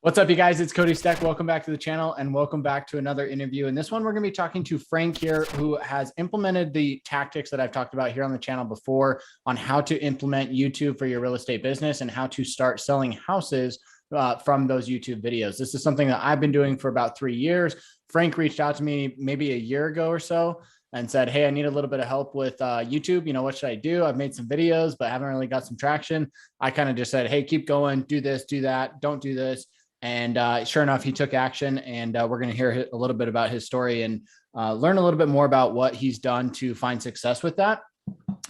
What's up, you guys? It's Cody Steck. Welcome back to the channel and welcome back to another interview. In this one, we're going to be talking to Frank here, who has implemented the tactics that I've talked about here on the channel before on how to implement YouTube for your real estate business and how to start selling houses from those YouTube videos. This is something that I've been doing for about 3 years. Frank reached out to me maybe a year ago or so and said, hey, I need a little bit of help with YouTube. What should I do? I've made some videos, but haven't really got some traction. I kind of just said, hey, keep going, do this, do that, don't do this. And sure enough, he took action, and we're going to hear a little bit about his story and learn a little bit more about what he's done to find success with that.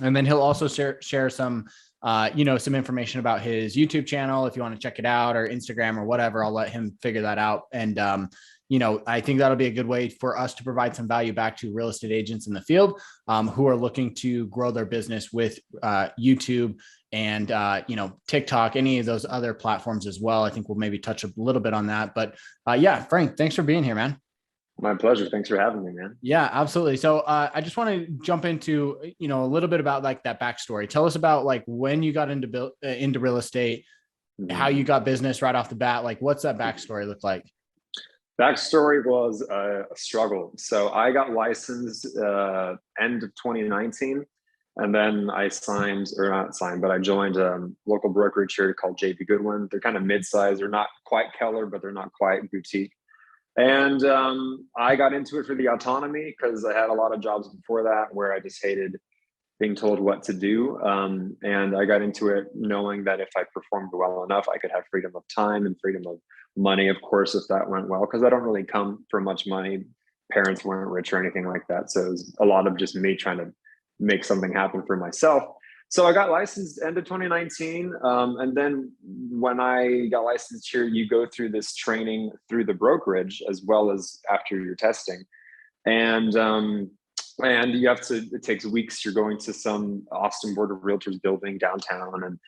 And then he'll also share some, some information about his YouTube channel. If you want to check it out, or Instagram or whatever, I'll let him figure that out. And, I think that'll be a good way for us to provide some value back to real estate agents in the field who are looking to grow their business with YouTube and, TikTok, any of those other platforms as well. I think we'll maybe touch a little bit on that. But yeah, Frank, thanks for being here, man. My pleasure. Thanks for having me, man. Yeah, absolutely. So I just want to jump into, a little bit about like that backstory. Tell us about like when you got into real estate, how you got business right off the bat. Like, what's that backstory look like? Backstory was a struggle. So I got licensed end of 2019. And then I I joined a local brokerage here called JP Goodwin. They're kind of mid-sized. They're not quite Keller, but they're not quite boutique. And I got into it for the autonomy because I had a lot of jobs before that where I just hated being told what to do. And I got into it knowing that if I performed well enough, I could have freedom of time and freedom of money, of course, if that went well, because I don't really come from much money. Parents weren't rich or anything like that. So it was a lot of just me trying to make something happen for myself. So I got licensed end of 2019. And then when I got licensed here, you go through this training through the brokerage as well as after your testing. And you have to, it takes weeks. You're going to some Austin Board of Realtors building downtown.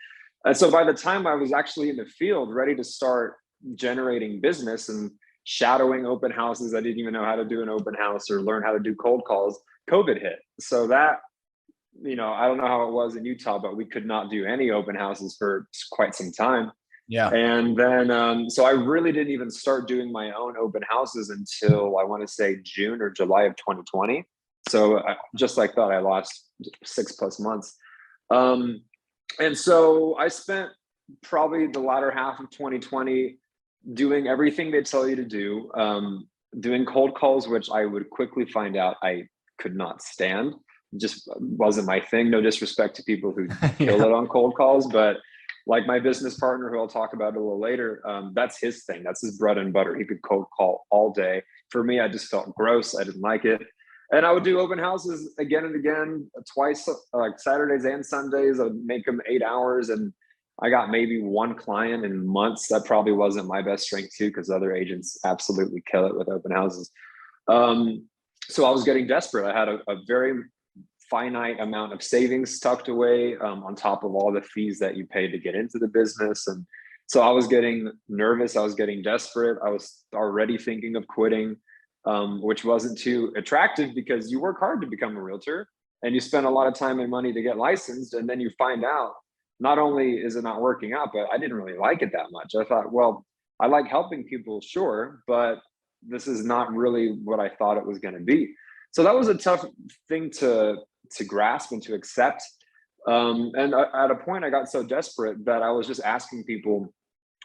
And so by the time I was actually in the field, ready to start generating business and shadowing open houses, I didn't even know how to do an open house or learn how to do cold calls. COVID hit. So that, I don't know how it was in Utah, but we could not do any open houses for quite some time. Yeah. And then, so I really didn't even start doing my own open houses until I want to say June or July of 2020. So just like that, I lost 6+ months. And so I spent probably the latter half of 2020 doing everything they tell you to do, doing cold calls, which I would quickly find out I could not stand. Just wasn't my thing. No disrespect to people who kill it on cold calls, but like my business partner, who I'll talk about a little later, that's his thing. That's his bread and butter. He could cold call all day. For me, I just felt gross. I didn't like it. And I would do open houses again and again, twice, like Saturdays and Sundays. I would make them 8 hours, and I got maybe one client in months. That probably wasn't my best strength too, because other agents absolutely kill it with open houses. So I was getting desperate. I had a very finite amount of savings tucked away on top of all the fees that you pay to get into the business. And so I was getting nervous. I was getting desperate. I was already thinking of quitting, which wasn't too attractive because you work hard to become a realtor and you spend a lot of time and money to get licensed. And then you find out not only is it not working out, but I didn't really like it that much. I thought, well, I like helping people, sure, but this is not really what I thought it was going to be. So that was a tough thing to grasp and to accept. And at a point, I got so desperate that I was just asking people,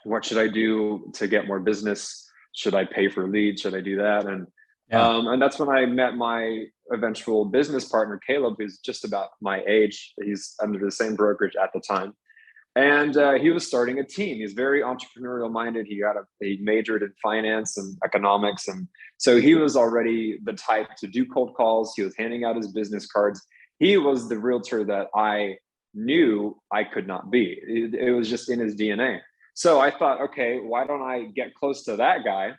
what should I do to get more business? Should I pay for leads? Should I do that? And that's when I met my eventual business partner, Caleb, who's just about my age. He's under the same brokerage at the time. And he was starting a team. He's very entrepreneurial minded. He majored in finance and economics. And so he was already the type to do cold calls. He was handing out his business cards. He was the realtor that I knew I could not be. It was just in his DNA. So I thought, okay, why don't I get close to that guy?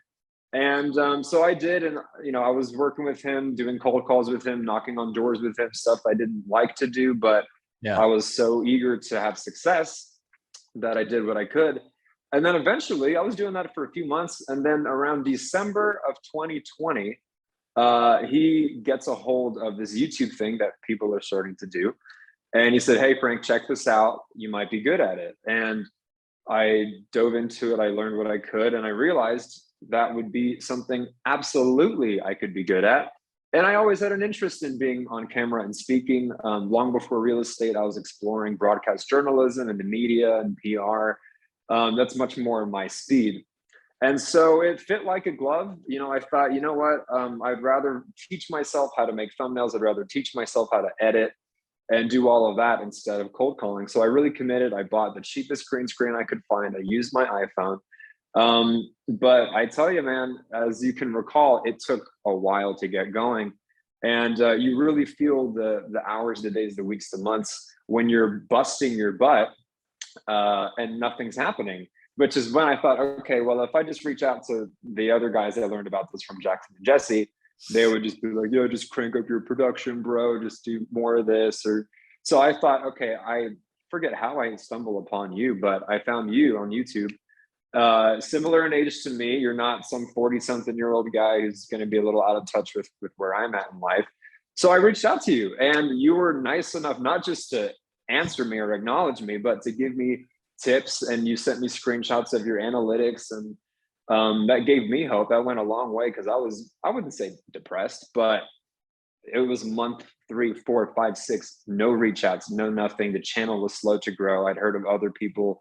And so I did. And, I was working with him, doing cold calls with him, knocking on doors with him, stuff I didn't like to do, but I was so eager to have success that I did what I could. And then eventually I was doing that for a few months. And then around December of 2020, he gets a hold of this YouTube thing that people are starting to do. And he said, hey, Frank, check this out. You might be good at it. And I dove into it. I learned what I could, and I realized that would be something absolutely I could be good at. And I always had an interest in being on camera and speaking. Long before real estate, I was exploring broadcast journalism and the media and PR. That's much more my speed. And so it fit like a glove. I thought, you know what? I'd rather teach myself how to make thumbnails. I'd rather teach myself how to edit and do all of that instead of cold calling. So I really committed. I bought the cheapest green screen I could find. I used my iPhone. But I tell you, man, as you can recall, it took a while to get going. And you really feel the hours, the days, the weeks, the months when you're busting your butt and nothing's happening. Which is when I thought, okay, well, if I just reach out to the other guys that I learned about this from Jackson and Jesse, they would just be like, "Yo, just crank up your production, bro. Just do more of this." Or so I thought, okay, I forget how I stumbled upon you, but I found you on YouTube. Similar in age to me. You're not some 40-something-year-old guy who's going to be a little out of touch with where I'm at in life. So I reached out to you, and you were nice enough not just to answer me or acknowledge me, but to give me tips. And you sent me screenshots of your analytics, and that gave me hope. That went a long way, because I wouldn't say depressed, but it was month 3, 4, 5, 6, no reach outs, no nothing. The channel was slow to grow. I'd heard of other people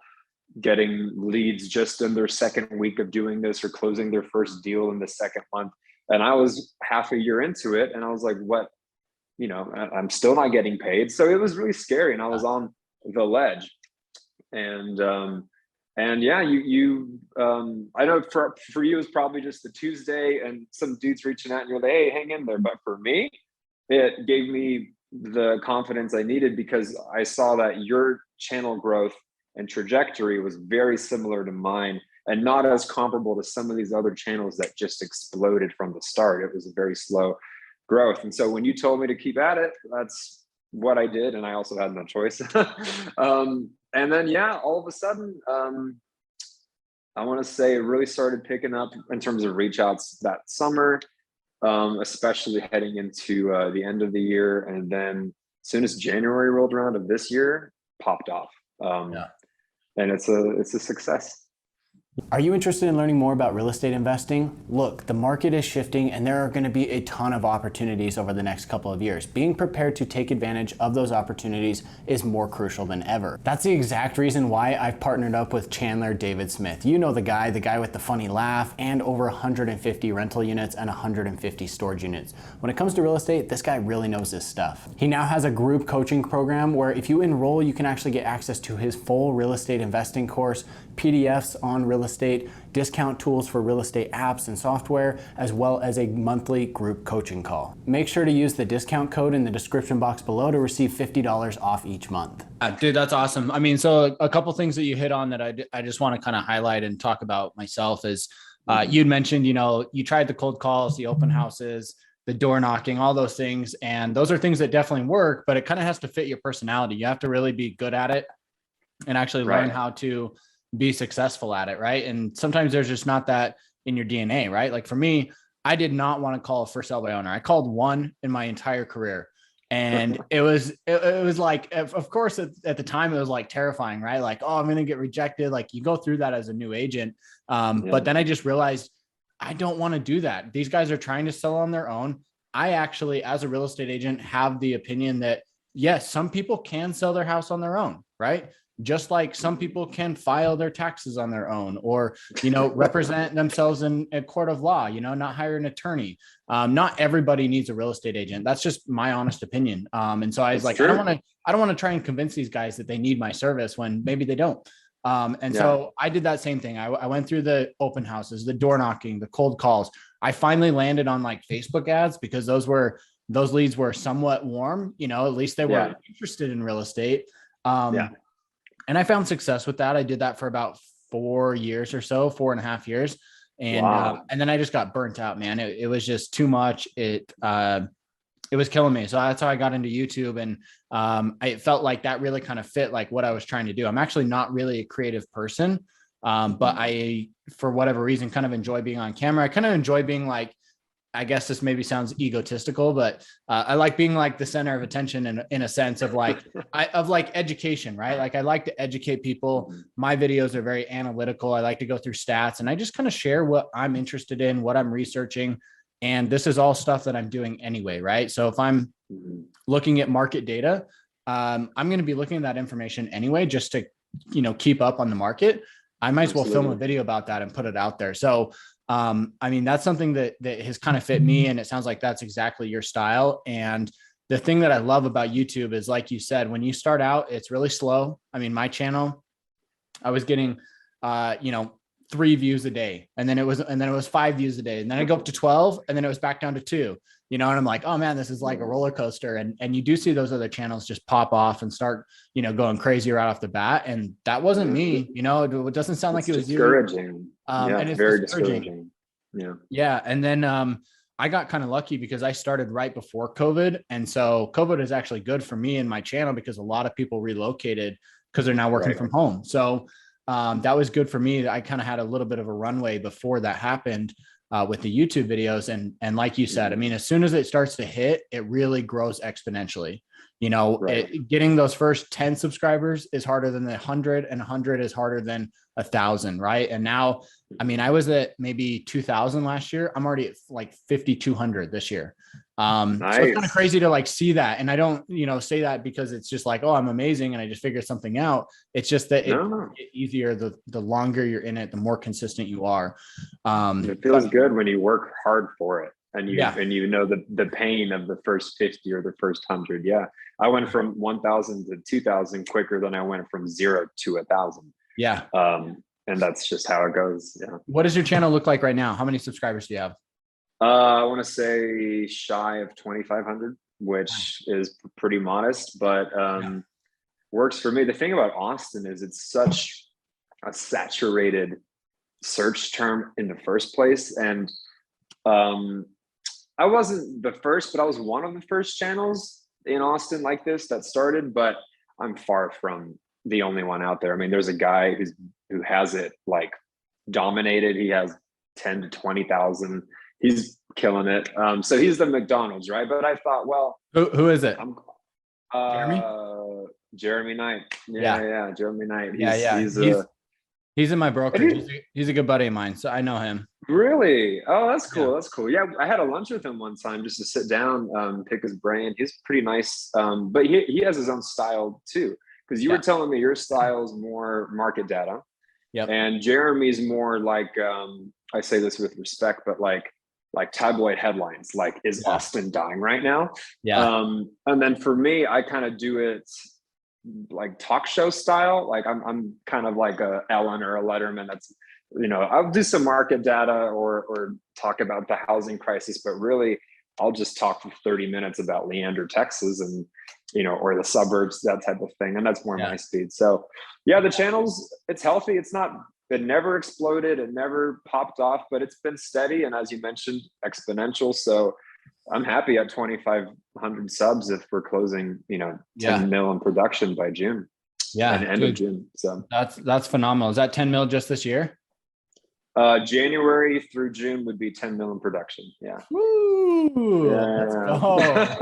getting leads just in their second week of doing this, or closing their first deal in the second month. And I was half a year into it, and I was like, what? I'm still not getting paid. So it was really scary, and I was on the ledge. And yeah, I know for you, it's probably just a Tuesday and some dudes reaching out and you're like, "Hey, hang in there." But for me, it gave me the confidence I needed, because I saw that your channel growth and trajectory was very similar to mine, and not as comparable to some of these other channels that just exploded from the start. It was a very slow growth. And so when you told me to keep at it, that's what I did. And I also had no choice. And then, yeah, all of a sudden, I want to say it really started picking up in terms of reach outs that summer, especially heading into the end of the year. And then as soon as January rolled around of this year, popped off. And it's a success. Are you interested in learning more about real estate investing? Look, the market is shifting, and there are going to be a ton of opportunities over the next couple of years. Being prepared to take advantage of those opportunities is more crucial than ever. That's the exact reason why I've partnered up with Chandler David Smith. You know the guy with the funny laugh, and over 150 rental units and 150 storage units. When it comes to real estate, this guy really knows his stuff. He now has a group coaching program where if you enroll, you can actually get access to his full real estate investing course, PDFs on real estate, discount tools for real estate apps and software, as well as a monthly group coaching call. Make sure to use the discount code in the description box below to receive $50 off each month. Dude, that's awesome. I mean, so a couple things that you hit on that I just want to kind of highlight and talk about myself is you'd mentioned, you tried the cold calls, the open houses, the door knocking, all those things. And those are things that definitely work, but it kind of has to fit your personality. You have to really be good at it and actually learn how to be successful at it. Right. And sometimes there's just not that in your DNA, right? Like for me, I did not want to call a for sale by owner. I called one in my entire career. And it was like, of course, at the time, it was like terrifying, right? Like, oh, I'm going to get rejected. Like you go through that as a new agent. But then I just realized I don't want to do that. These guys are trying to sell on their own. I actually, as a real estate agent, have the opinion that, yes, some people can sell their house on their own, right? Just like some people can file their taxes on their own, or, represent themselves in a court of law, not hire an attorney. Not everybody needs a real estate agent. That's just my honest opinion. And so I was like, I don't want to try and convince these guys that they need my service when maybe they don't. So I did that same thing. I went through the open houses, the door knocking, the cold calls. I finally landed on like Facebook ads, because those leads were somewhat warm, at least they were interested in real estate. And I found success with that. I did that for about 4 years or so, 4.5 years. And then I just got burnt out, man. It was just too much. It was killing me. So that's how I got into YouTube. And I felt like that really kind of fit like what I was trying to do. I'm actually not really a creative person, but I, for whatever reason, kind of enjoy being on camera. I kind of enjoy being like I guess this maybe sounds egotistical, but I like being like the center of attention in a sense of like, education, right? Like I like to educate people. My videos are very analytical. I like to go through stats and I just kind of share what I'm interested in, what I'm researching. And this is all stuff that I'm doing anyway, right? So if I'm looking at market data, I'm going to be looking at that information anyway, just to, keep up on the market. I might as well film a video about that and put it out there. So I mean, that's something that has kind of fit me. And it sounds like that's exactly your style. And the thing that I love about YouTube is, like you said, when you start out, it's really slow. I mean, my channel, I was getting, 3 views a day. And then it was 5 views a day. And then I go up to 12 and then it was back down to 2, and I'm like, oh man, this is like a roller coaster. And you do see those other channels just pop off and start, going crazy right off the bat. And that wasn't me, it doesn't sound like it was discouraging. And it's very discouraging. Yeah. Yeah. And then I got kind of lucky because I started right before COVID. And so COVID is actually good for me and my channel because a lot of people relocated because they're now working from home. So that was good for me. I kind of had a little bit of a runway before that happened with the YouTube videos. And like you said, I mean, as soon as it starts to hit, it really grows exponentially. Getting those first 10 subscribers is harder than 100, and 100 is harder than 1,000. Right. And now, I mean, I was at maybe 2,000 last year. I'm already at like 5,200 this year. Nice. So it's kind of crazy to like see that. And I don't, say that because it's just like, oh, I'm amazing and I just figured something out. It's just that it's easier the longer you're in it, the more consistent you are. It feels good when you work hard for it. And you know the pain of the first 50 or the first 100. Yeah. I went from 1,000 to 2,000 quicker than I went from 0 to 1,000. Yeah. And that's just how it goes. Yeah. What does your channel look like right now? How many subscribers do you have? I want to say shy of 2,500, which is pretty modest, but works for me. The thing about Austin is it's such a saturated search term in the first place. And I wasn't the first, but I was one of the first channels in Austin like this that started, but I'm far from the only one out there. I mean, there's a guy who has it like dominated. He has 10 to 20,000. He's killing it. So he's the McDonald's, right? But I thought, well, who is it? Jeremy? Jeremy Knight. Yeah. Jeremy Knight. He's in my brokerage. He's a good buddy of mine, so I know him. Really? Oh, that's cool. Yeah. That's cool. Yeah, I had a lunch with him one time just to sit down, pick his brain. He's pretty nice, but he has his own style too. Because you were telling me your style is more market data, and Jeremy's more like I say this with respect, but like tabloid headlines. Like, is Austin dying right now? Yeah. And then for me, I kind of do it like talk show style. Like I'm kind of like a Ellen or a Letterman. That's, I'll do some market data or talk about the housing crisis, but really I'll just talk for 30 minutes about Leander, Texas, and or the suburbs, that type of thing. And that's more my speed. So yeah, the channel's, it's healthy. It never exploded. It never popped off, but it's been steady. And as you mentioned, exponential. So I'm happy at 2,500 subs if we're closing, 10 mil in production by June. Yeah. And end of June. So that's phenomenal. Is that 10 mil just this year? January through June would be 10 mil in production. Yeah. Woo! Yeah. Let's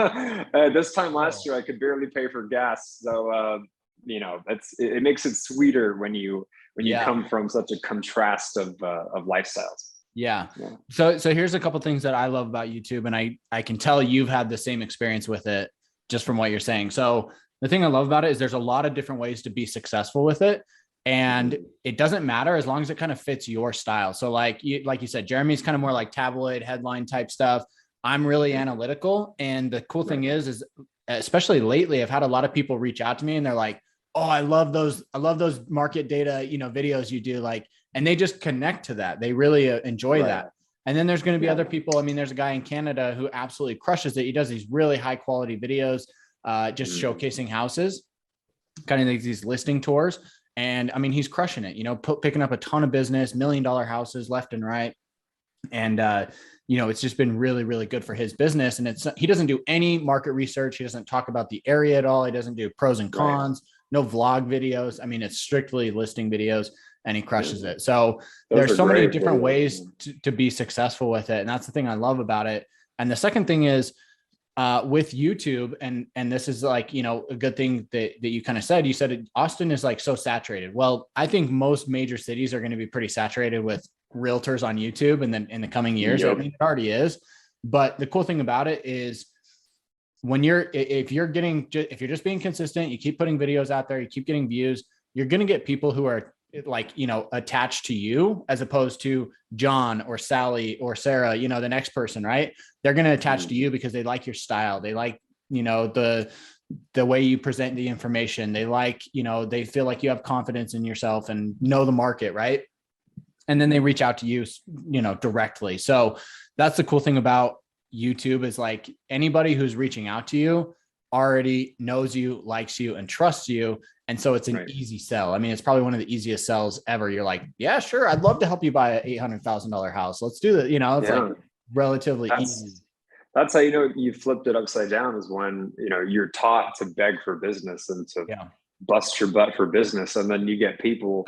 go. This time last year, I could barely pay for gas. So, it makes it sweeter when you come from such a contrast of lifestyles. Yeah. So here's a couple of things that I love about YouTube, and I can tell you've had the same experience with it just from what you're saying. So the thing I love about it is there's a lot of different ways to be successful with it. And it doesn't matter as long as it kind of fits your style. So like you said, Jeremy's kind of more like tabloid headline type stuff. I'm really analytical. And the cool thing is especially lately, I've had a lot of people reach out to me and they're like, oh, I love those market data, videos you do, like, and they just connect to that. They really enjoy that. And then there's going to be other people. I mean, there's a guy in Canada who absolutely crushes it. He does these really high quality videos, just showcasing houses, kind of these listing tours. And I mean, he's crushing it, picking up a ton of business, $1 million houses left and right. And, it's just been really, really good for his business. And he doesn't do any market research. He doesn't talk about the area at all. He doesn't do pros and cons, no vlog videos. I mean, it's strictly listing videos. and he crushes it. So Those there's are so many great different videos. ways to be successful with it. And that's the thing I love about it. And the second thing is with YouTube, and this is like, you know, a good thing that you kind of said, you said Austin is like so saturated. Well, I think most major cities are going to be pretty saturated with realtors on YouTube, and then in the coming years, I mean, it already is. But the cool thing about it is when if you're just being consistent, you keep putting videos out there, you keep getting views, you're going to get people who are like, you know, attached to you as opposed to John or Sally or Sarah, you know, the next person, right? They're going to attach to you because they like your style. They like, you know, the way you present the information. They like, you know, they feel like you have confidence in yourself and know the market, right? And then they reach out to you, you know, directly. So that's the cool thing about YouTube is like anybody who's reaching out to you already knows you, likes you, and trusts you. And so it's an easy sell. I mean, it's probably one of the easiest sells ever. You're like, yeah, sure. I'd love to help you buy a $800,000 house. Let's do that. You know, it's like relatively easy. That's how, you know, you flipped it upside down is when, you know, you're taught to beg for business and to bust your butt for business. And then you get people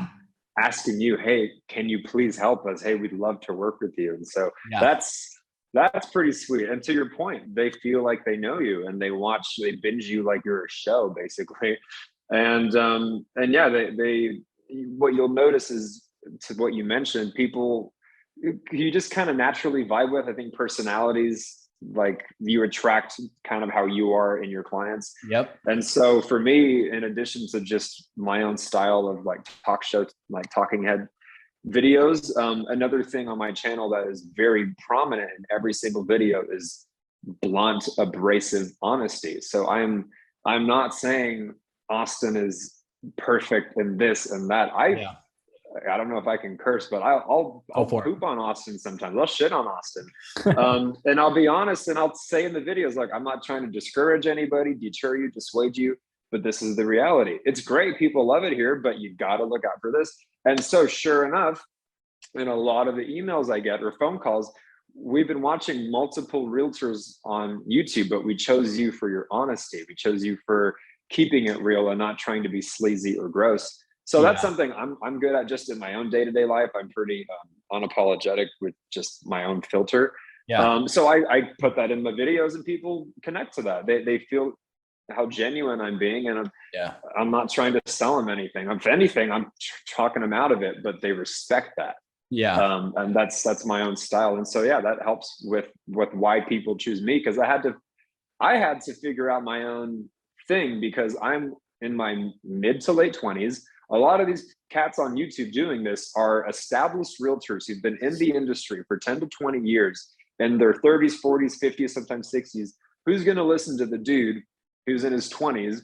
asking you, hey, can you please help us? Hey, we'd love to work with you. And so that's pretty sweet. And to your point, they feel like they know you and they binge you like you're a show, basically. And yeah, they what you'll notice is, to what you mentioned, people you just kind of naturally vibe with. I think personalities, like, you attract kind of how you are in your clients. Yep. And so for me, in addition to just my own style of like talk show, like talking head videos, another thing on my channel that is very prominent in every single video is blunt, abrasive honesty. So I'm not saying Austin is perfect in this and that. I don't know if I can curse, but I'll poop on Austin sometimes. I'll shit on Austin. And I'll be honest, and I'll say in the videos, like, I'm not trying to discourage anybody, deter you, dissuade you, but this is the reality. It's great. People love it here, but you got to look out for this. And so sure enough, in a lot of the emails I get or phone calls, we've been watching multiple realtors on YouTube, but we chose you for your honesty. We chose you for keeping it real and not trying to be sleazy or gross. So that's something I'm good at just in my own day-to-day life. I'm pretty unapologetic with just my own filter. So I put that in my videos and people connect to that. They feel how genuine I'm being, and I'm not trying to sell them anything. If anything, I'm talking them out of it, but they respect that. And that's my own style. And so, that helps with why people choose me. Cause I had to figure out my own thing, because I'm in my mid to late 20s. A lot of these cats on YouTube doing this are established realtors who've been in the industry for 10 to 20 years, in their 30s, 40s, 50s, sometimes 60s. Who's going to listen to the dude who's in his 20s,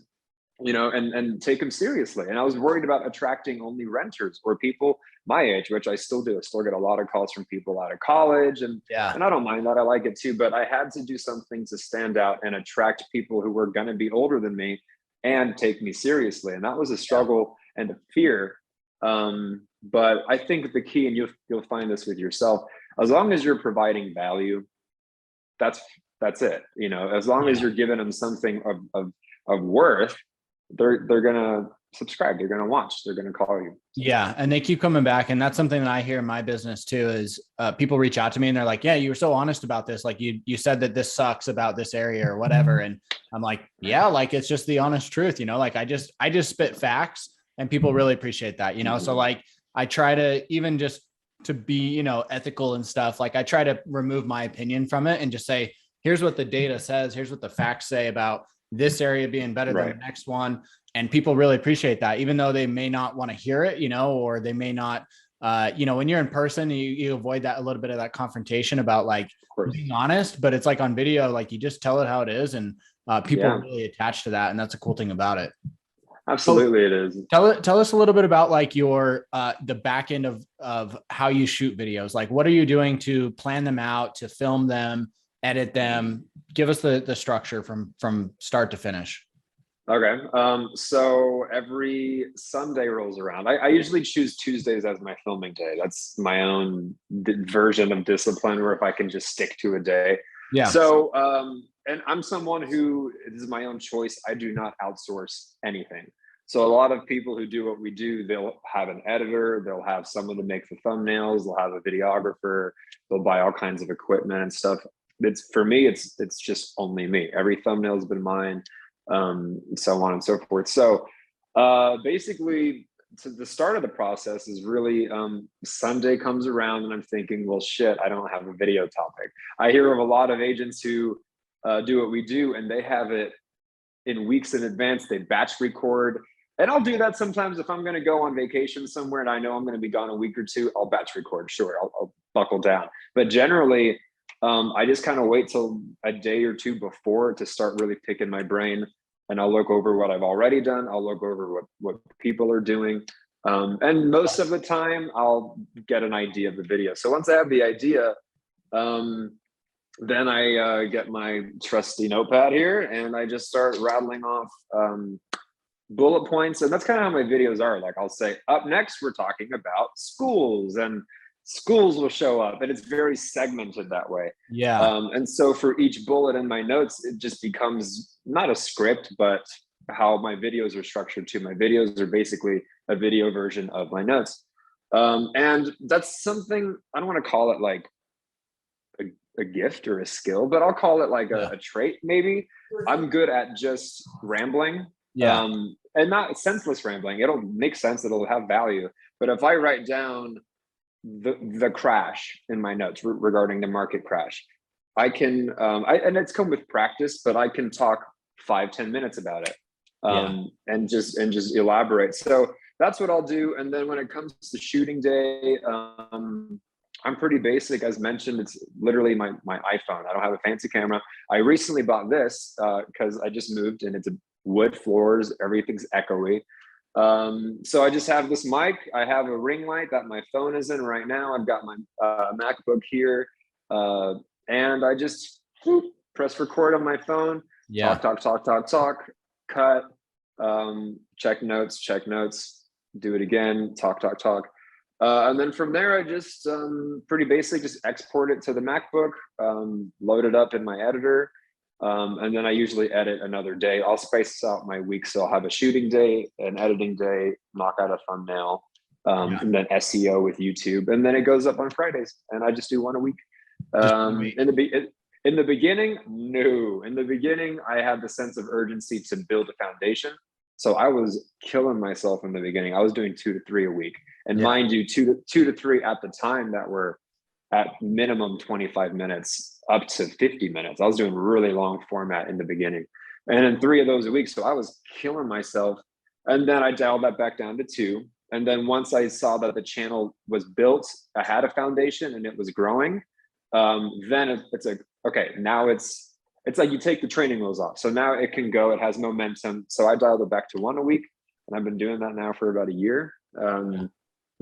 you know, and take him seriously? And I was worried about attracting only renters or people my age, which I still do. I still get a lot of calls from people out of college, and I don't mind that. I like it too, but I had to do something to stand out and attract people who were going to be older than me and take me seriously. And that was a struggle and a fear. But I think the key, and you'll find this with yourself, as long as you're providing value, that's it. You know, as long as you're giving them something of worth, they're gonna subscribe, they're gonna watch, they're gonna call you. Yeah, and they keep coming back. And that's something that I hear in my business too, is people reach out to me and they're like, yeah, you were so honest about this. Like you said that this sucks about this area or whatever. And I'm like, yeah, like, it's just the honest truth, you know, like I just spit facts, and people really appreciate that, you know? So like, I try to, even just to be, you know, ethical and stuff, like I try to remove my opinion from it and just say, here's what the data says. Here's what the facts say about this area being better than the next one. And people really appreciate that, even though they may not want to hear it, you know, or they may not, you know, when you're in person, you avoid that, a little bit of that confrontation about like being honest, but it's like on video, like you just tell it how it is. And people are really attached to that. And that's a cool thing about it. Absolutely, it is. Tell us a little bit about like your the back end of how you shoot videos. Like, what are you doing to plan them out, to film them, edit them? Give us the structure from start to finish. Okay. So every Sunday rolls around. I usually choose Tuesdays as my filming day. That's my own version of discipline, where if I can just stick to a day. So, and I'm someone who, this is my own choice. I do not outsource anything. So a lot of people who do what we do, they'll have an editor, they'll have someone to make the thumbnails, they'll have a videographer, they'll buy all kinds of equipment and stuff. It's for me, it's just only me. Every thumbnail has been mine, so on and so forth. So basically, so the start of the process is really Sunday comes around and I'm thinking, well, shit, I don't have a video topic. I hear of a lot of agents who do what we do and they have it in weeks in advance. They batch record. And I'll do that sometimes if I'm going to go on vacation somewhere and I know I'm going to be gone a week or two, I'll batch record. Sure, I'll buckle down. But generally, I just kind of wait till a day or two before to start really picking my brain. And I'll look over what I've already done. I'll look over what people are doing. And most of the time, I'll get an idea of the video. So once I have the idea, then I get my trusty notepad here and I just start rattling off bullet points. And that's kind of how my videos are. Like I'll say, up next, we're talking about schools, and schools will show up, and it's very segmented that way. Yeah. And so for each bullet in my notes, it just becomes not a script, but how my videos are structured too. My videos are basically a video version of my notes. And that's something, I don't want to call it like a gift or a skill, but I'll call it like a trait maybe. I'm good at just rambling. Yeah. And not senseless rambling. It'll make sense. It'll have value. But if I write down the crash in my notes regarding the market crash, I can, and it's come with practice, but I can talk 5-10 minutes about it, and just elaborate. So that's what I'll do. And then when it comes to shooting day, I'm pretty basic. As mentioned, it's literally my iPhone. I don't have a fancy camera. I recently bought this because I just moved and it's wood floors, everything's echoey. So I just have this mic. I have a ring light that my phone is in right now. I've got my MacBook here, and I just press record on my phone. Yeah. Talk, cut, check notes, do it again, talk. And then from there, I just pretty basic, just export it to the MacBook, load it up in my editor. And then I usually edit another day. I'll space out my week. So I'll have a shooting day, an editing day, knock out a thumbnail, and then SEO with YouTube. And then it goes up on Fridays and I just do one a week. In the beginning, no. In the beginning, I had the sense of urgency to build a foundation. So I was killing myself in the beginning. I was doing 2 to 3 a week. And mind you, two to three at the time that were at minimum 25 minutes up to 50 minutes. I was doing really long format in the beginning. And then 3 of those a week. So I was killing myself. And then I dialed that back down to 2. And then once I saw that the channel was built, I had a foundation and it was growing, then it's like, okay, now it's like you take the training wheels off. So now it can go, it has momentum. So I dialed it back to 1 a week. And I've been doing that now for about a year.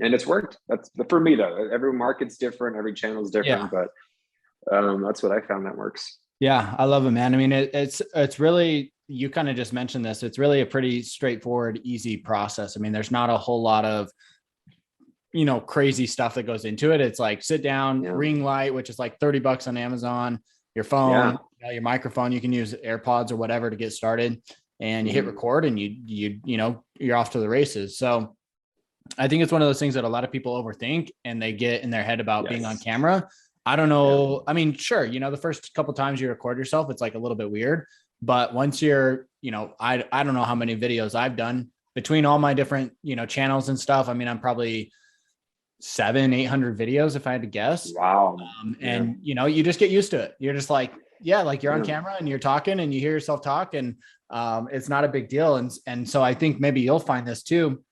And it's worked. That's for me though. Every market's different. Every channel's different, but that's what I found that works. Yeah. I love it, man. I mean, it's really, you kind of just mentioned this. It's really a pretty straightforward, easy process. I mean, there's not a whole lot of, crazy stuff that goes into it. It's like sit down, ring light, which is like $30 on Amazon, your phone, your microphone, you can use AirPods or whatever to get started, and you hit record and you're off to the races. So I think it's one of those things that a lot of people overthink and they get in their head about being on camera. I don't know. I mean, sure. The first couple of times you record yourself, it's like a little bit weird, but once you're, I don't know how many videos I've done between all my different, channels and stuff. I mean, I'm probably 700-800 videos if I had to guess. Wow. And you just get used to it. You're just like, like you're on camera and you're talking and you hear yourself talk, and it's not a big deal. And so I think maybe you'll find this too.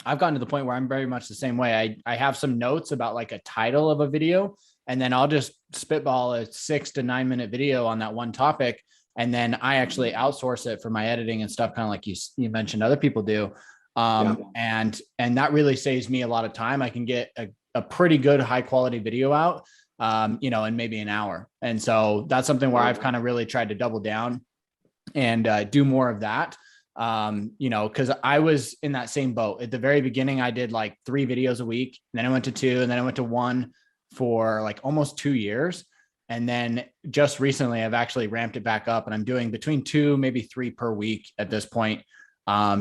I've gotten to the point where I'm very much the same way. I have some notes about like a title of a video, and then I'll just spitball a 6 to 9 minute video on that one topic. And then I actually outsource it for my editing and stuff, kind of like you mentioned other people do. And that really saves me a lot of time. I can get a pretty good high quality video out, in maybe an hour. And so that's something where I've kind of really tried to double down and do more of that. Because I was in that same boat at the very beginning. I did like 3 videos a week, and then I went to 2, and then I went to 1 for like almost 2 years. And then just recently I've actually ramped it back up, and I'm doing between 2, maybe 3 per week at this point.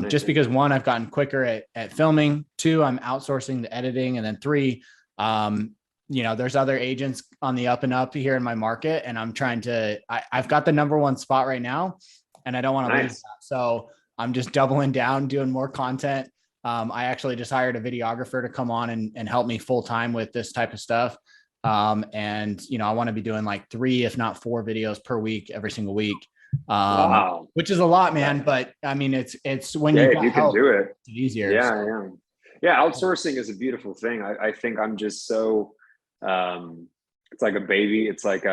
Just because one, I've gotten quicker at filming, two, I'm outsourcing the editing, and then three, there's other agents on the up and up here in my market, and I'm trying to, I've got the number one spot right now, and I don't want to lose that. So I'm just doubling down, doing more content. I actually just hired a videographer to come on and help me full time with this type of stuff. And I want to be doing like 3, if not 4 videos per week, every single week. Wow. Which is a lot, man. But I mean, it's when you can do it, it's easier. Yeah. Outsourcing is a beautiful thing. I think I'm just so, it's like a baby. It's like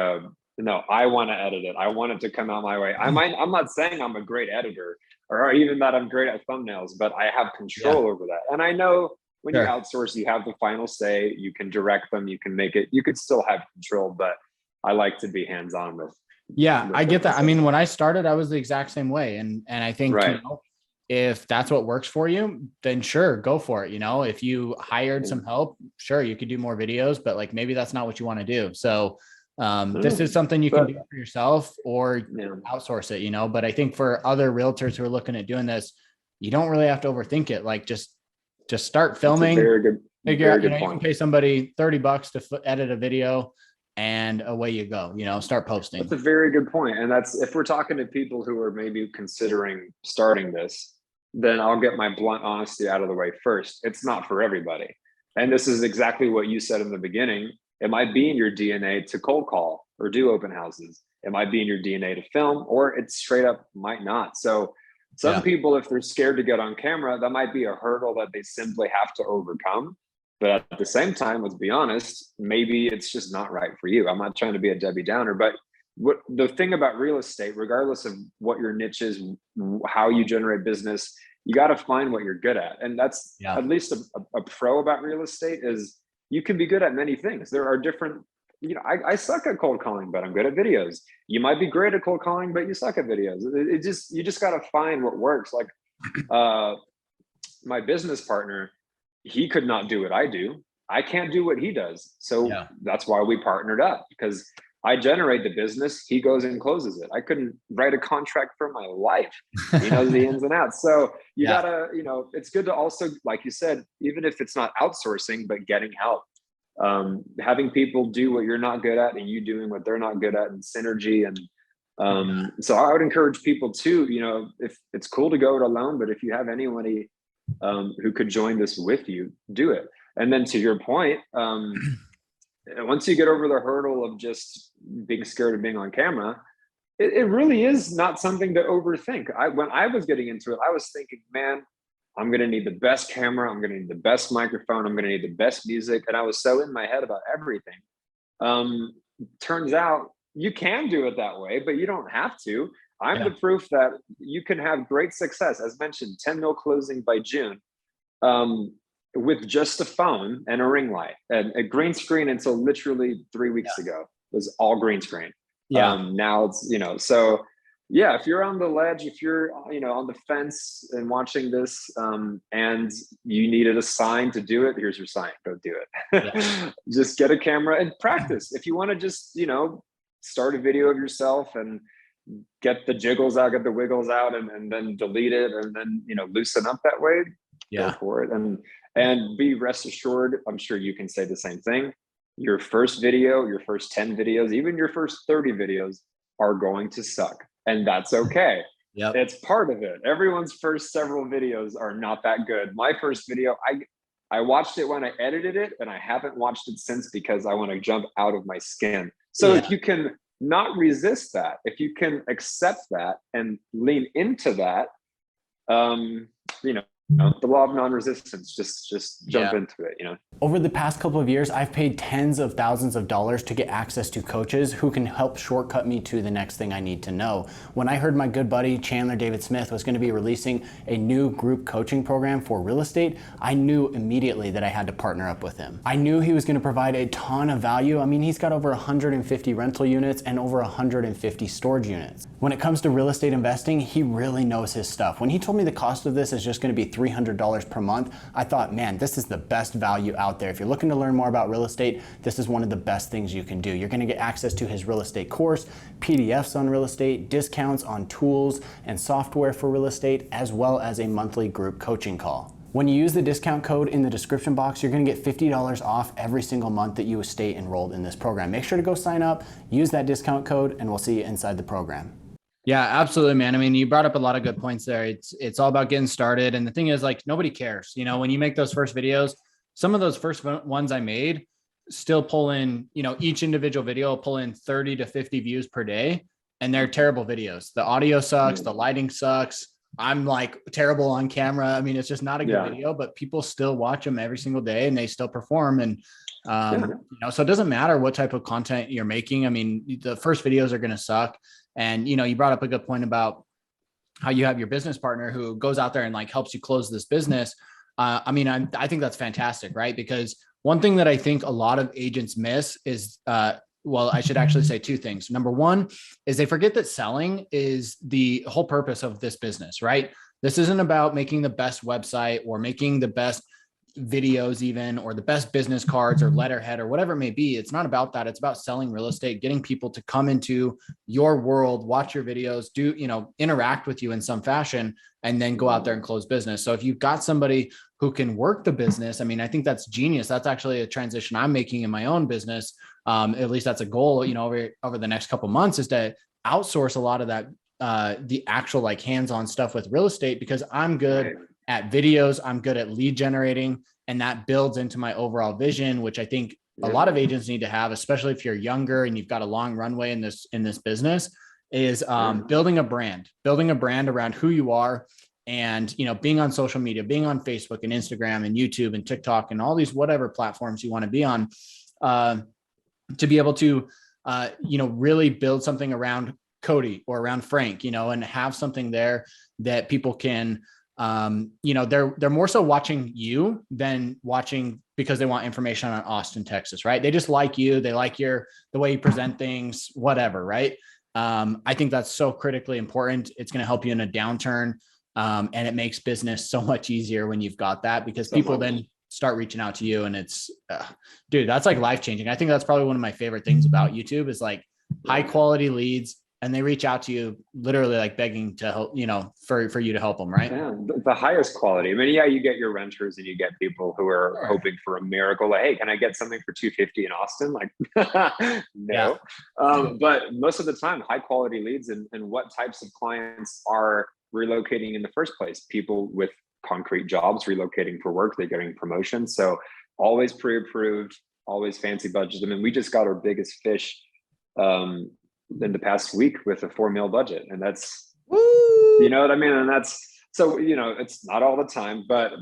no, I want to edit it. I want it to come out my way. I'm not saying I'm a great editor or even that I'm great at thumbnails, but I have control over that. And I know when you outsource, you have the final say. You can direct them. You can make it. You could still have control, but I like to be hands-on with. Yeah, I get that. I mean, when I started, I was the exact same way. And I think, if that's what works for you, then sure, go for it. If you hired some help, sure, you could do more videos, but like, maybe that's not what you want to do. So this is something you can do for yourself or outsource it, but I think for other realtors who are looking at doing this, you don't really have to overthink it. Like just start filming, figure out, you can pay somebody $30 to edit a video, and away you go, start posting. That's a very good point. And that's, if we're talking to people who are maybe considering starting this, then I'll get my blunt honesty out of the way first. It's not for everybody. And this is exactly what you said in the beginning. It might be in your DNA to cold call or do open houses. It might be in your DNA to film, or it straight up might not. So some people, if they're scared to get on camera, that might be a hurdle that they simply have to overcome. But at the same time, let's be honest, maybe it's just not right for you. I'm not trying to be a Debbie Downer, but the thing about real estate, regardless of what your niche is, how you generate business, you got to find what you're good at. And that's at least a pro about real estate is you can be good at many things. There are different, I suck at cold calling, but I'm good at videos. You might be great at cold calling, but you suck at videos. You just got to find what works. Like my business partner, he could not do what I do. I can't do what he does. So that's why we partnered up, because I generate the business. He goes and closes it. I couldn't write a contract for my life. He knows the ins and outs. So you gotta, it's good to also, like you said, even if it's not outsourcing, but getting help, having people do what you're not good at and you doing what they're not good at, and synergy. And so I would encourage people too, if it's cool to go it alone, but if you have anyone who could join this with you, do it. And then to your point, once you get over the hurdle of just being scared of being on camera, it really is not something to overthink. When I was getting into it, I was thinking, man, I'm going to need the best camera. I'm going to need the best microphone. I'm going to need the best music. And I was so in my head about everything. Turns out you can do it that way, but you don't have to. I'm the proof that you can have great success. As mentioned, 10 mil closing by June with just a phone and a ring light and a green screen until literally 3 weeks ago. It was all green screen. Now it's, so if you're on the ledge, if you're, on the fence and watching this and you needed a sign to do it, here's your sign, go do it. Just get a camera and practice. If you want to just, start a video of yourself and get the jiggles out, get the wiggles out, and then delete it, and then loosen up that way. Go for it, and be rest assured. I'm sure you can say the same thing. Your first video, your first 10 videos, even your first 30 videos are going to suck, and that's okay. It's part of it. Everyone's first several videos are not that good. My first video, I watched it when I edited it, and I haven't watched it since because I want to jump out of my skin. So if you can not resist that, if you can accept that and lean into that, the law of non-resistance, just jump into it, Over the past couple of years, I've paid tens of thousands of dollars to get access to coaches who can help shortcut me to the next thing I need to know. When I heard my good buddy Chandler David Smith was going to be releasing a new group coaching program for real estate, I knew immediately that I had to partner up with him. I knew he was going to provide a ton of value. I mean, he's got over 150 rental units and over 150 storage units. When it comes to real estate investing, he really knows his stuff. When he told me the cost of this is just going to be $300 per month. I thought, man, this is the best value out there. If you're looking to learn more about real estate, this is one of the best things you can do. You're gonna get access to his real estate course, PDFs on real estate, discounts on tools and software for real estate, as well as a monthly group coaching call. When you use the discount code in the description box, you're gonna get $50 off every single month that you stay enrolled in this program. Make sure to go sign up, use that discount code, and we'll see you inside the program. Yeah, absolutely, man. I mean, you brought up a lot of good points there. It's all about getting started. And the thing is, like, nobody cares. You know, when you make those first videos, some of those first ones I made still pull in, you know, each individual video pull in 30 to 50 views per day. And they're terrible videos. The audio sucks, the lighting sucks. I'm like terrible on camera. I mean, it's just not a good video, but people still watch them every single day and they still perform. And, you know, so it doesn't matter what type of content you're making. I mean, the first videos are going to suck. And, you know, you brought up a good point about how you have your business partner who goes out there and like helps you close this business. I mean, I think that's fantastic, right? Because one thing that I think a lot of agents miss is, well, I should actually say two things. Number one is they forget that selling is the whole purpose of this business, right? This isn't about making the best website or making the best videos even, or the best business cards or letterhead or whatever it may be. It's not about that. It's about selling real estate, getting people to come into your world, watch your videos, do, you know, interact with you in some fashion, and then go out there and close business. So if you've got somebody who can work the business, I mean, I think that's genius. That's actually a transition I'm making in my own business. At least that's a goal, you know, over the next couple of months, is to outsource a lot of that, the actual like hands-on stuff with real estate, because I'm good at videos, I'm good at lead generating, and that builds into my overall vision, which I think a lot of agents need to have, especially if you're younger and you've got a long runway in this business, is building a brand around who you are. And, you know, being on social media, being on Facebook and Instagram and YouTube and TikTok and all these whatever platforms you want to be on, to be able to, you know, really build something around Cody or around Frank, you know, and have something there that people can, you know, they're more so watching you than watching because they want information on Austin, Texas, right? They just like you. They like the way you present things, whatever, right? I think that's so critically important. It's going to help you in a downturn. And it makes business so much easier when you've got that, because people then start reaching out to you, and it's, dude, that's like life-changing. I think that's probably one of my favorite things about YouTube is like high quality leads, and they reach out to you literally like begging to help, you know, for you to help them. Right. Yeah. The highest quality. I mean, yeah, you get your renters and you get people who are hoping for a miracle. Like, hey, can I get something for $250 in Austin? Like, no. But most of the time, high quality leads, and what types of clients are relocating in the first place? People with concrete jobs, relocating for work, they're getting promotions. So always pre-approved, always fancy budgets. I mean, we just got our biggest fish in the past week with a $4 million budget. And that's, you know what I mean? And that's, so, you know, it's not all the time, but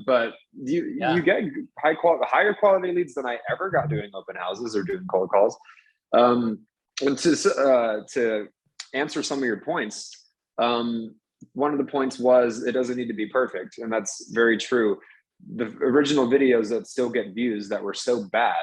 you get higher quality leads than I ever got doing open houses or doing cold calls. And to answer some of your points, one of the points was it doesn't need to be perfect. And that's very true. The original videos that still get views that were so bad,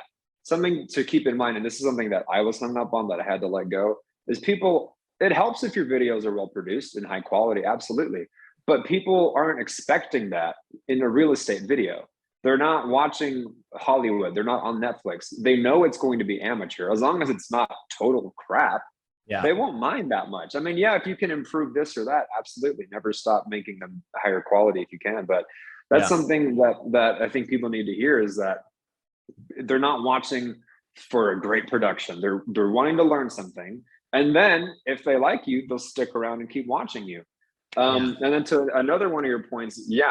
something to keep in mind, and this is something that I was hung up on that I had to let go, is people, it helps if your videos are well produced and high quality, absolutely. But people aren't expecting that in a real estate video. They're not watching Hollywood. They're not on Netflix. They know it's going to be amateur. As long as it's not total crap, they won't mind that much. I mean, yeah, if you can improve this or that, absolutely. Never stop making them higher quality if you can. But that's something that I think people need to hear, is that they're not watching for a great production. They're wanting to learn something. And then if they like you, they'll stick around and keep watching you. And then to another one of your points, the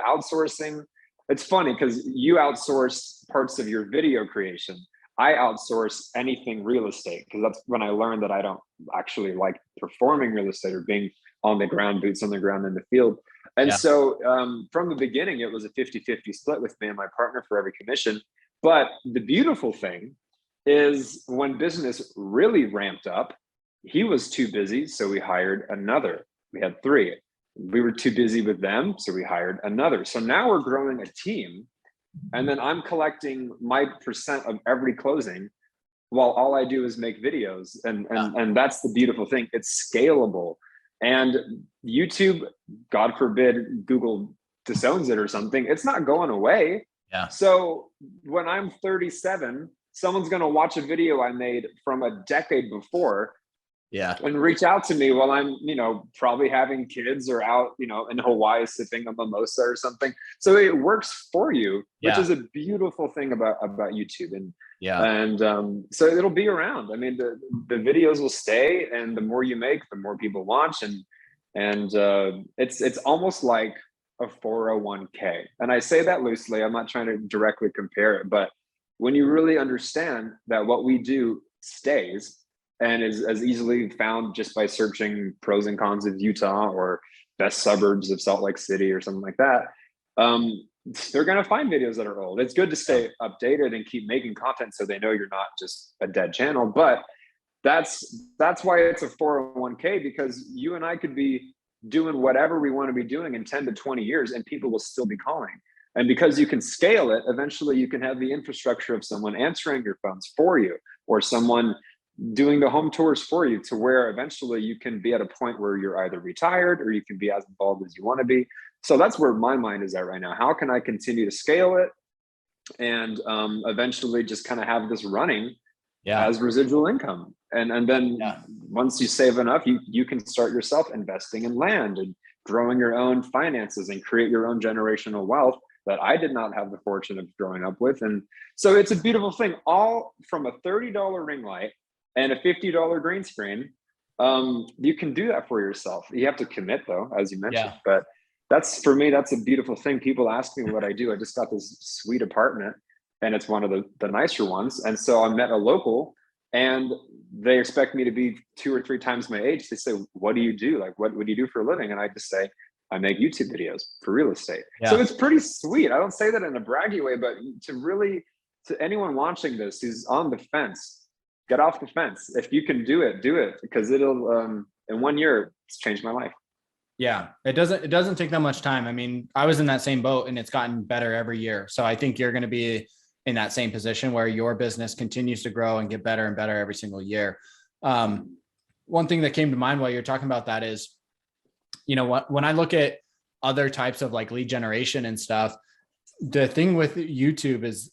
outsourcing, it's funny because you outsource parts of your video creation. I outsource anything real estate, because that's when I learned that I don't actually like performing real estate or being on the ground, boots on the ground in the field. And so from the beginning, it was a 50-50 split with me and my partner for every commission. But the beautiful thing is when business really ramped up, he was too busy, so we hired another. We had 3. We were too busy with them, so we hired another. So now we're growing a team, and then I'm collecting my percent of every closing while all I do is make videos. And that's the beautiful thing. It's scalable. And YouTube, God forbid, Google disowns it or something, it's not going away. Yeah. So when I'm 37, someone's going to watch a video I made from a decade before, Yeah. and reach out to me while I'm, probably having kids or out, in Hawaii sipping a mimosa or something. So it works for you, which is a beautiful thing about YouTube. So it'll be around. I mean, the videos will stay, and the more you make, the more people watch, and it's almost like a 401k. And I say that loosely. I'm not trying to directly compare it, but when you really understand that what we do stays and is as easily found just by searching pros and cons of Utah or best suburbs of Salt Lake City or something like that, they're going to find videos that are old. It's good to stay updated and keep making content so they know you're not just a dead channel. But that's why it's a 401k, because you and I could be doing whatever we want to be doing in 10 to 20 years and people will still be calling. And because you can scale it, eventually you can have the infrastructure of someone answering your phones for you, or someone doing the home tours for you, to where eventually you can be at a point where you're either retired or you can be as involved as you want to be. So that's where my mind is at right now. How can I continue to scale it and eventually just kind of have this running as residual income? And then once you save enough, you can start yourself investing in land and growing your own finances and create your own generational wealth that I did not have the fortune of growing up with. And so it's a beautiful thing, all from a $30 ring light and a $50 green screen. You can do that for yourself. You have to commit though, as you mentioned, but that's, for me, that's a beautiful thing. People ask me what I do. I just got this sweet apartment and it's one of the nicer ones. And so I met a local and they expect me to be 2 or 3 times my age. They say, what do you do? Like, what do you do for a living? And I just say, I make YouTube videos for real estate. So it's pretty sweet. I don't say that in a braggy way, but to anyone watching this who's on the fence, get off the fence. If you can do it, because it'll, in 1 year, it's changed my life. Yeah, it doesn't take that much time. I mean, I was in that same boat and it's gotten better every year. So I think you're going to be in that same position where your business continues to grow and get better and better every single year. One thing that came to mind while you're talking about that is, when I look at other types of like lead generation and stuff, the thing with YouTube is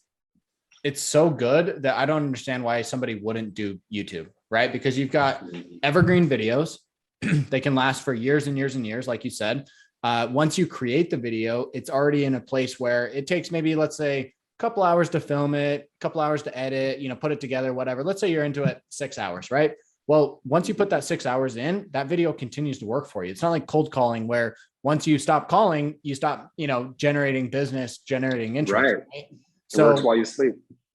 it's so good that I don't understand why somebody wouldn't do YouTube, right? Because you've got evergreen videos. They can last for years and years and years. Like you said, once you create the video, it's already in a place where it takes maybe, let's say, a couple hours to film it, a couple hours to edit, put it together, whatever. Let's say you're into it 6 hours, right? Well, once you put that 6 hours in, that video continues to work for you. It's not like cold calling where once you stop calling, you stop, generating business, generating interest. Right? So it works while you sleep.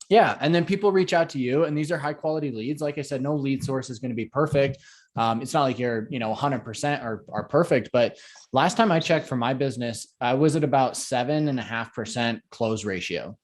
Yeah. And then people reach out to you and these are high quality leads. Like I said, no lead source is going to be perfect. It's not like you're, 100% are perfect, but last time I checked for my business, I was at about 7.5% close ratio.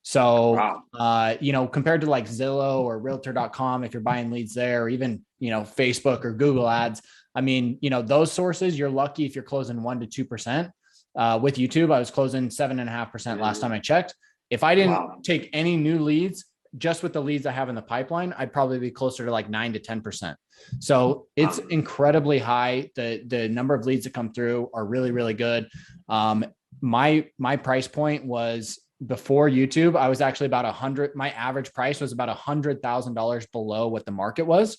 So, compared to like Zillow or Realtor.com, if you're buying leads there, or even, Facebook or Google ads, I mean, those sources, you're lucky if you're closing 1% to 2%. With YouTube, I was closing 7.5% last time I checked. If I didn't take any new leads, just with the leads I have in the pipeline, I'd probably be closer to like 9 to 10%. So it's incredibly high. The number of leads that come through are really, really good. My price point was, before YouTube, I was actually about 100. My average price was about $100,000 below what the market was.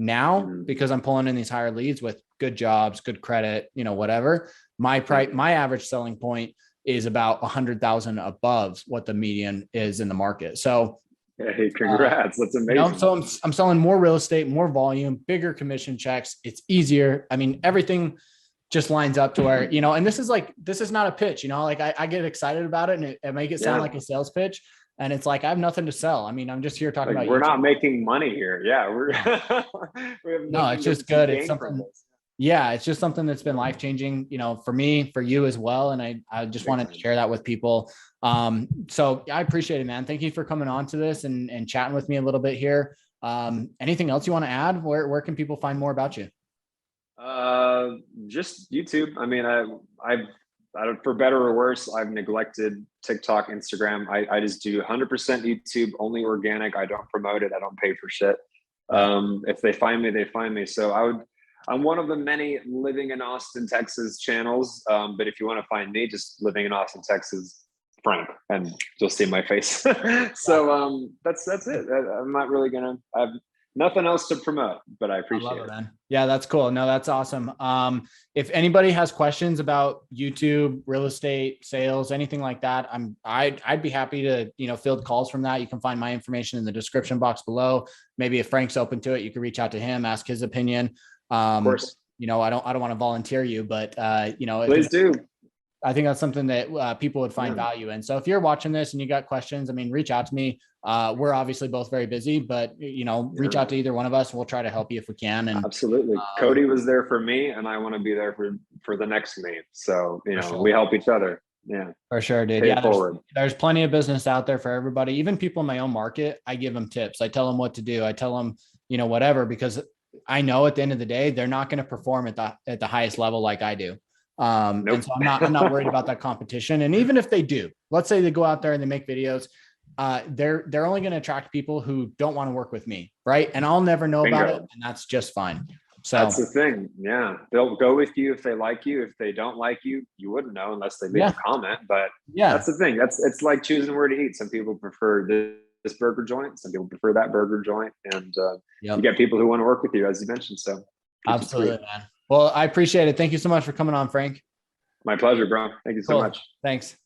Now, because I'm pulling in these higher leads with good jobs, good credit, whatever, my average selling point is about 100,000 above what the median is in the market. So, hey, congrats. That's amazing. So I'm selling more real estate, more volume, bigger commission checks. It's easier. I mean, everything just lines up to where, and this is not a pitch, like I get excited about it and it make it sound like a sales pitch. And it's like, I have nothing to sell. I mean, I'm just here talking about, we're not making money here. Yeah. No, it's just good. It's something. Yeah. It's just something that's been life-changing, for me, for you as well. And I just wanted to share that with people. So I appreciate it, man. Thank you for coming on to this and chatting with me a little bit here. Anything else you want to add? Where can people find more about you? Just YouTube. I mean, I don't, for better or worse, I've neglected TikTok, Instagram. I just do 100% YouTube, only organic. I don't promote it. I don't pay for shit. If they find me, they find me. So I'm one of the many living in Austin, Texas channels. But if you want to find me, just living in Austin, Texas, Frank, and you'll see my face. So that's it. I'm not really gonna. I have nothing else to promote, but I appreciate it, man. Yeah, that's cool. No, that's awesome. If anybody has questions about YouTube, real estate, sales, anything like that, I'd be happy to, field calls from that. You can find my information in the description box below. Maybe if Frank's open to it, you can reach out to him, ask his opinion. of course. I don't want to volunteer you, but Please do. I think that's something that people would find value in. So if you're watching this and you got questions, I mean, reach out to me. We're obviously both very busy, but reach out to either one of us. We'll try to help you if we can. And absolutely, Cody was there for me, and I want to be there for the next me. So we help each other. Yeah, for sure, dude. There's plenty of business out there for everybody. Even people in my own market, I give them tips. I tell them what to do. I tell them, whatever, because I know at the end of the day, they're not going to perform at the highest level like I do. Nope. And so I'm not worried about that competition. And even if they do, let's say they go out there and they make videos, they're only going to attract people who don't want to work with me. Right. And I'll never know about it. And that's just fine. So that's the thing. Yeah. They'll go with you if they like you. If they don't like you, you wouldn't know unless they leave a comment. But that's the thing. It's like choosing where to eat. Some people prefer this burger joint. Some people prefer that burger joint. And you get people who want to work with you, as you mentioned. So absolutely, man. Well, I appreciate it. Thank you so much for coming on, Frank. My pleasure, bro. Thank you so much. Thanks.